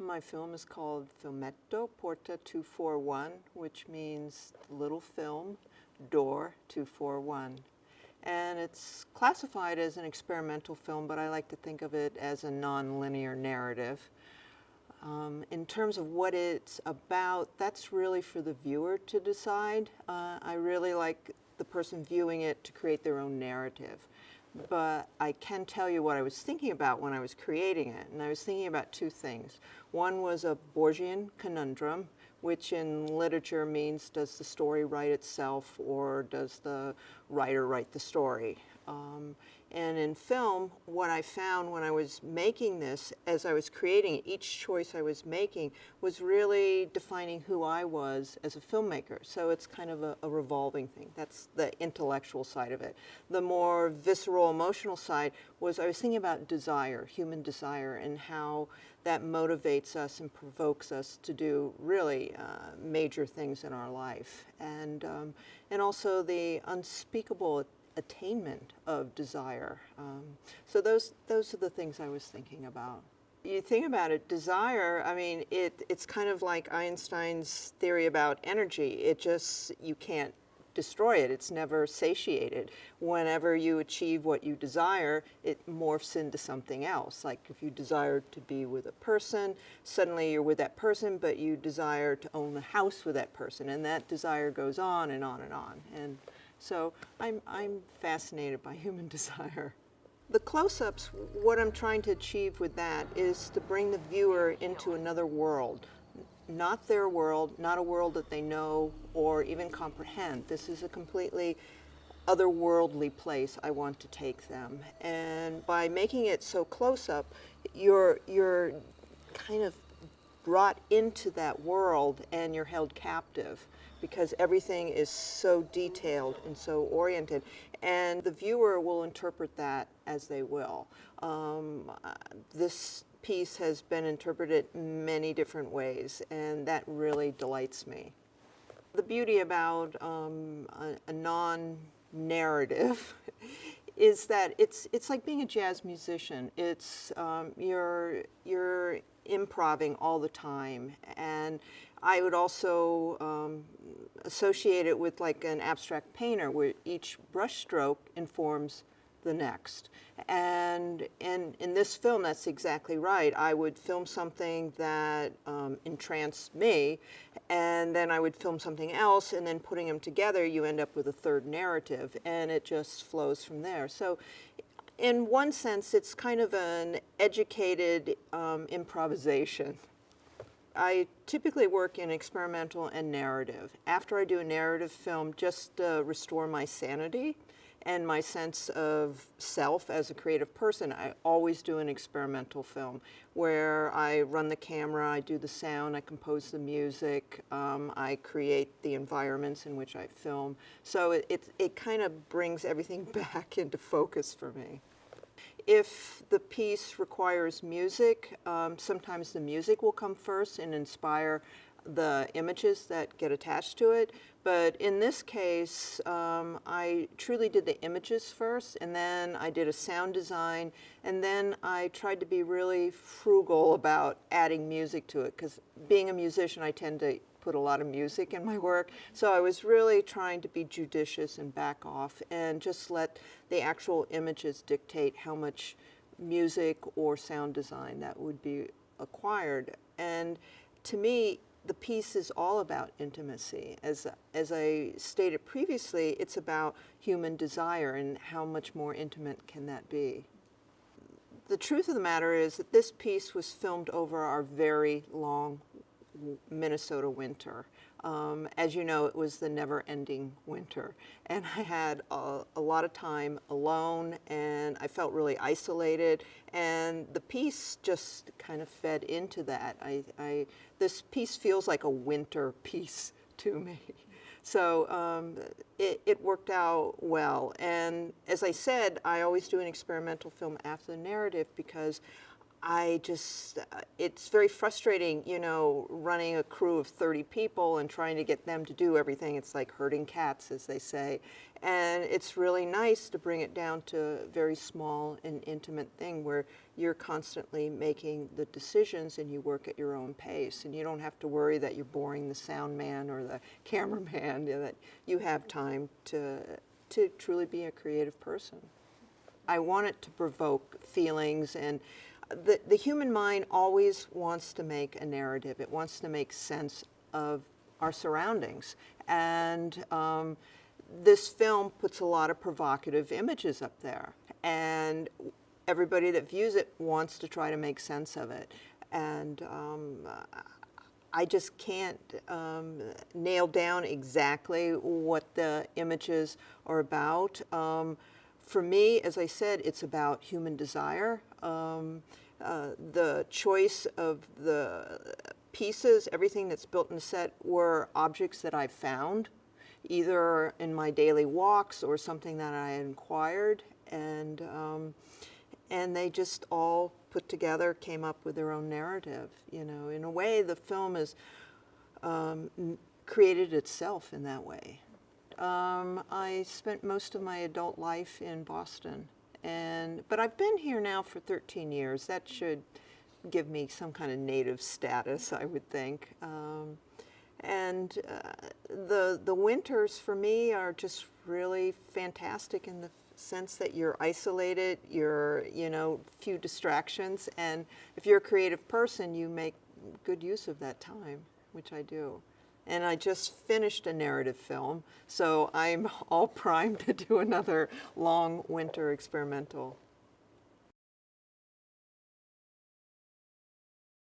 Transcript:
My film is called Filmetto, Porta 241, which means little film, door 241. And it's classified as an experimental film, but I like to think of it as a non-linear narrative. In terms of what it's about, that's really for the viewer to decide. I really like the person viewing it to create their own narrative. But I can tell you what I was thinking about when I was creating it. And I was thinking about two things. One was a Borgian conundrum, which in literature means, does the story write itself or does the writer write the story? And in film, what I found when I was making this, as I was creating it, each choice I was making was really defining who I was as a filmmaker. So it's kind of a revolving thing. That's the intellectual side of it. The more visceral, emotional side was I was thinking about desire, human desire, and how that motivates us and provokes us to do really major things in our life. And also the unspeakable attainment of desire. So those are the things I was thinking about. You think about it, desire, I mean, it's kind of like Einstein's theory about energy. It just, you can't destroy it. It's never satiated. Whenever you achieve what you desire, it morphs into something else. Like if you desire to be with a person, suddenly you're with that person, but you desire to own a house with that person, and that desire goes on and on and on. And so I'm fascinated by human desire. The close-ups, what I'm trying to achieve with that is to bring the viewer into another world. Not their world, not a world that they know or even comprehend. This is a completely otherworldly place I want to take them. And by making it so close-up, you're kind of brought into that world and you're held captive, because everything is so detailed and so oriented, and the viewer will interpret that as they will. This piece has been interpreted many different ways, and that really delights me. The beauty about a non-narrative is that it's like being a jazz musician. It's you're improvising all the time, and I would also associate it with like an abstract painter, where each brushstroke informs the next. And in this film, that's exactly right. I would film something that entranced me, and then I would film something else, and then putting them together, you end up with a third narrative, and it just flows from there. So in one sense, it's kind of an educated improvisation. I typically work in experimental and narrative. After I do a narrative film, just to restore my sanity and my sense of self as a creative person, I always do an experimental film where I run the camera, I do the sound, I compose the music, I create the environments in which I film. So it kind of brings everything back into focus for me. If the piece requires music, sometimes the music will come first and inspire the images that get attached to it. But in this case, I truly did the images first, and then I did a sound design, and then I tried to be really frugal about adding music to it, because being a musician, I tend to put a lot of music in my work. So I was really trying to be judicious and back off and just let the actual images dictate how much music or sound design that would be acquired. And to me, the piece is all about intimacy. As I stated previously, it's about human desire and how much more intimate can that be. The truth of the matter is that this piece was filmed over our very long Minnesota winter. As you know, it was the never-ending winter, and I had a lot of time alone, and I felt really isolated, and the piece just kind of fed into that. This piece feels like a winter piece to me. So it worked out well, and as I said, I always do an experimental film after the narrative, because I just, it's very frustrating, you know, running a crew of 30 people and trying to get them to do everything. It's like herding cats, as they say. And it's really nice to bring it down to a very small and intimate thing where you're constantly making the decisions and you work at your own pace. And you don't have to worry that you're boring the sound man or the cameraman, you know, that you have time to truly be a creative person. I want it to provoke feelings, and the human mind always wants to make a narrative. It wants to make sense of our surroundings. And this film puts a lot of provocative images up there. And everybody that views it wants to try to make sense of it. And I just can't nail down exactly what the images are about. For me, as I said, it's about human desire. The choice of the pieces, everything that's built in the set, were objects that I found, either in my daily walks or something that I inquired, and they just all put together came up with their own narrative. You know, in a way, the film has created itself in that way. I spent most of my adult life in Boston, but I've been here now for 13 years. That should give me some kind of native status, I would think. The winters for me are just really fantastic in the sense that you're isolated, you're, you know, few distractions, and if you're a creative person, you make good use of that time, which I do. And I just finished a narrative film, so I'm all primed to do another long winter experimental.